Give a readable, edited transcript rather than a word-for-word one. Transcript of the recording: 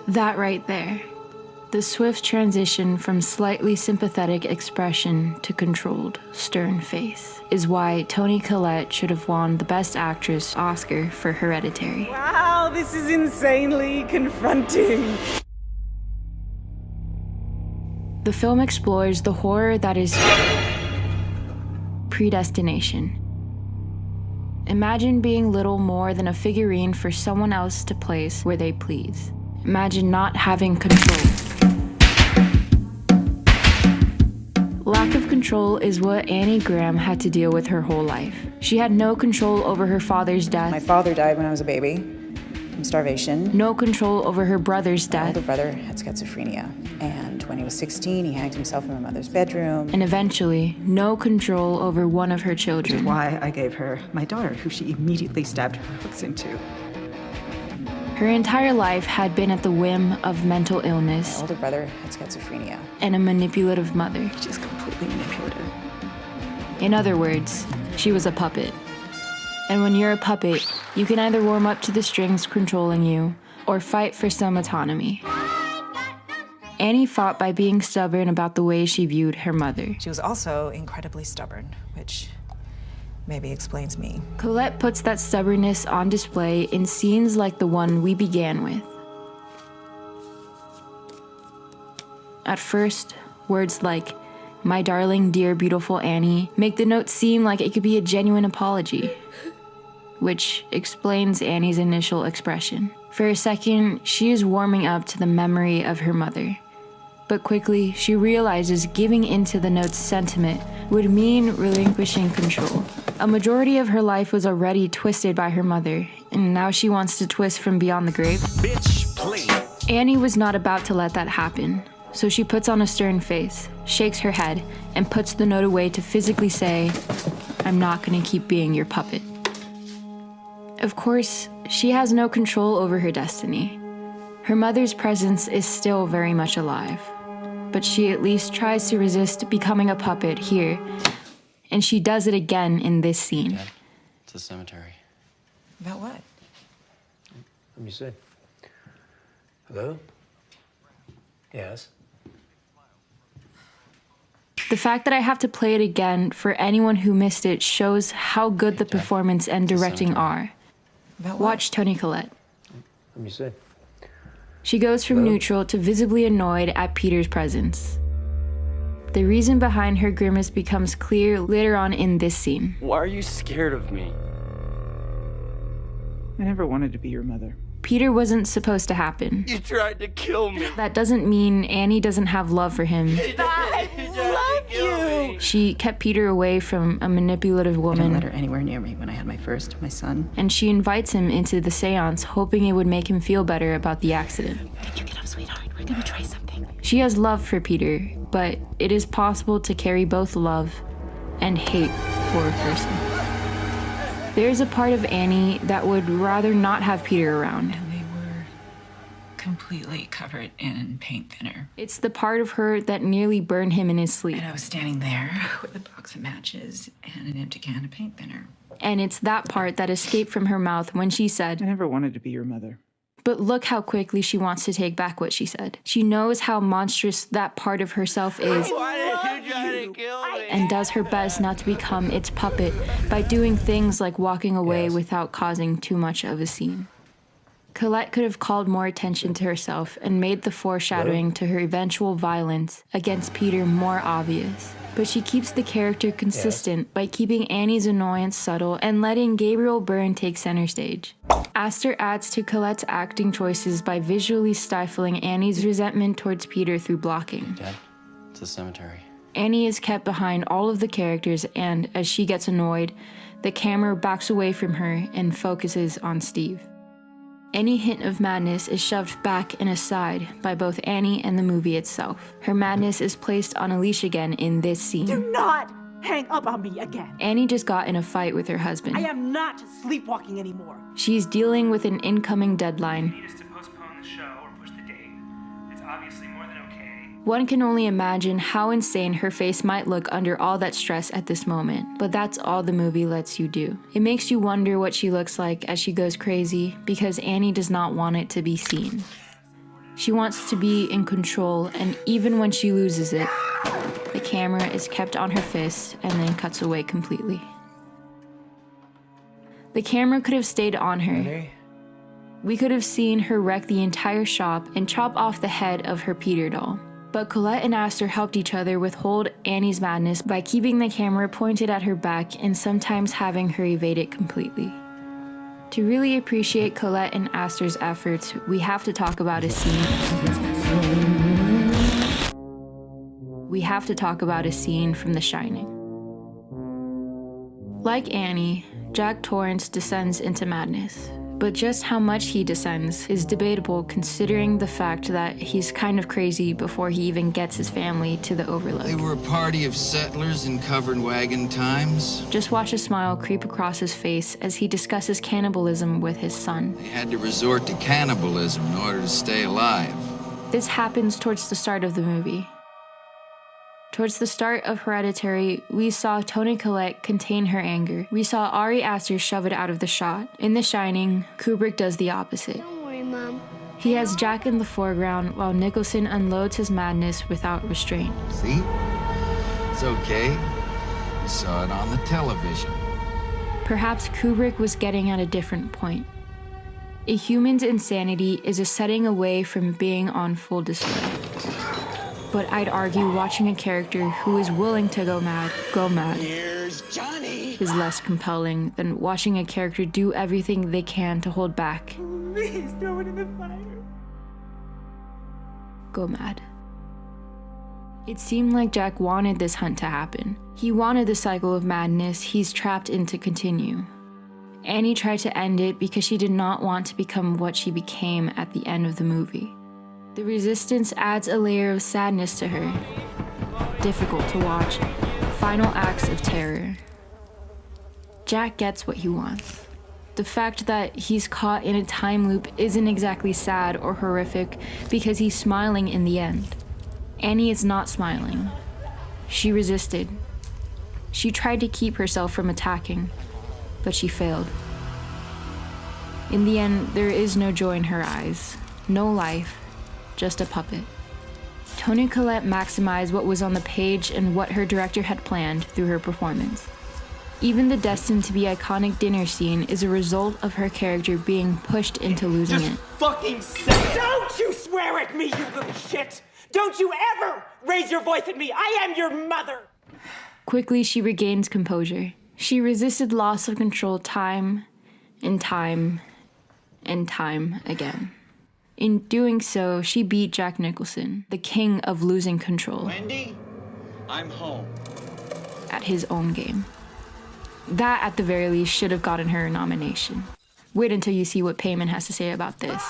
That right there, the swift transition from slightly sympathetic expression to controlled, stern face, is why Toni Collette should have won the Best Actress Oscar for Hereditary. Wow, this is insanely confronting. The film explores the horror that is predestination. Imagine being little more than a figurine for someone else to place where they please. Imagine not having control. Lack of control is what Annie Graham had to deal with her whole life. She had no control over her father's death. My father died when I was a baby from starvation. No control over her brother's death. My older brother had schizophrenia, and when he was 16, he hanged himself in my mother's bedroom. And eventually, no control over one of her children. Which is why I gave her my daughter, who she immediately stabbed her hooks into. Her entire life had been at the whim of mental illness. My older brother had schizophrenia. And a manipulative mother. She's completely manipulative. In other words, she was a puppet. And when you're a puppet, you can either warm up to the strings controlling you, or fight for some autonomy. Annie fought by being stubborn about the way she viewed her mother. She was also incredibly stubborn, which maybe explains me. Collette puts that stubbornness on display in scenes like the one we began with. At first, words like, "My darling, dear, beautiful Annie," make the note seem like it could be a genuine apology, which explains Annie's initial expression. For a second, she is warming up to the memory of her mother. But quickly, she realizes giving into the note's sentiment would mean relinquishing control. A majority of her life was already twisted by her mother, and now she wants to twist from beyond the grave. Bitch, please. Annie was not about to let that happen, so she puts on a stern face, shakes her head, and puts the note away to physically say, "I'm not gonna keep being your puppet." Of course, she has no control over her destiny. Her mother's presence is still very much alive, but she at least tries to resist becoming a puppet here, and she does it again in this scene. Dad, it's a cemetery. About what? Let me see. Hello? Yes? The fact that I have to play it again for anyone who missed it shows how good the performance and directing are. About what? Watch Toni Collette. Let me see. She goes from neutral to visibly annoyed at Peter's presence. The reason behind her grimace becomes clear later on in this scene. Why are you scared of me? I never wanted to be your mother. Peter wasn't supposed to happen. You tried to kill me. That doesn't mean Annie doesn't have love for him. I love you! She kept Peter away from a manipulative I didn't woman, let her anywhere near me when I had my son. and she invites him into the seance, hoping it would make him feel better about the accident. Can you get up, sweetheart? We're gonna try something. She has love for Peter, but it is possible to carry both love and hate for a person. There's a part of Annie that would rather not have Peter around. And they were completely covered in paint thinner. It's the part of her that nearly burned him in his sleep. And I was standing there with a box of matches and an empty can of paint thinner. And it's that part that escaped from her mouth when she said, I never wanted to be your mother. but look how quickly she wants to take back what she said. She knows how monstrous that part of herself is. Why did you try to kill me? And does her best not to become its puppet by doing things like walking away without causing too much of a scene. Collette could have called more attention to herself and made the foreshadowing to her eventual violence against Peter more obvious. But she keeps the character consistent by keeping Annie's annoyance subtle and letting Gabriel Byrne take center stage. Aster adds to Colette's acting choices by visually stifling Annie's resentment towards Peter through blocking. Dad, it's a cemetery. Annie is kept behind all of the characters, and as she gets annoyed, the camera backs away from her and focuses on Steve. Any hint of madness is shoved back and aside by both Annie and the movie itself. Her madness is placed on a leash again in this scene. Do not hang up on me again. Annie just got in a fight with her husband. I am not sleepwalking anymore. She's dealing with an incoming deadline. Need us to postpone the show or push the date. It's obviously more than okay. One can only imagine how insane her face might look under all that stress at this moment, but that's all the movie lets you do. It makes you wonder what she looks like as she goes crazy because Annie does not want it to be seen. She wants to be in control, and even when she loses it, the camera is kept on her fist and then cuts away completely. The camera could have stayed on her. We could have seen her wreck the entire shop and chop off the head of her Peter doll. But Collette and Aster helped each other withhold Annie's madness by keeping the camera pointed at her back and sometimes having her evade it completely. To really appreciate Collette and Aster's efforts, we have to talk about a scene. We have to talk about a scene from The Shining. Like Annie, Jack Torrance descends into madness. But just how much he descends is debatable considering the fact that he's kind of crazy before he even gets his family to the Overlook. They were a party of settlers in covered wagon times. Just watch a smile creep across his face as he discusses cannibalism with his son. They had to resort to cannibalism in order to stay alive. This happens towards the start of the movie. Towards the start of Hereditary, we saw Toni Collette contain her anger. We saw Ari Aster shove it out of the shot. In The Shining, Kubrick does the opposite. Don't worry, Mom. He has Jack in the foreground while Nicholson unloads his madness without restraint. See? It's okay. You saw it on the television. Perhaps Kubrick was getting at a different point. A human's insanity is a setting away from being on full display. But I'd argue watching a character who is willing to go mad, Here's Johnny. is less compelling than watching a character do everything they can to hold back. Please throw it in the fire. Go mad. It seemed like Jack wanted this hunt to happen. He wanted the cycle of madness he's trapped in to continue. Annie tried to end it because she did not want to become what she became at the end of the movie. The resistance adds a layer of sadness to her. Difficult to watch. Final acts of terror. Jack gets what he wants. The fact that he's caught in a time loop isn't exactly sad or horrific because he's smiling in the end. Annie is not smiling. She resisted. She tried to keep herself from attacking, but she failed. In the end, there is no joy in her eyes, no life. Just a puppet. Toni Collette maximized what was on the page and what her director had planned through her performance. Even the destined to be iconic dinner scene is a result of her character being pushed into losing it. Fucking say it. Don't you swear at me, you little shit! Don't you ever raise your voice at me! I am your mother! Quickly, she regains composure. She resisted loss of control time and time and time again. In doing so, she beat Jack Nicholson, the king of losing control. Wendy, I'm home. At his own game. That, at the very least, should have gotten her a nomination. Wait until you see what Payman has to say about this.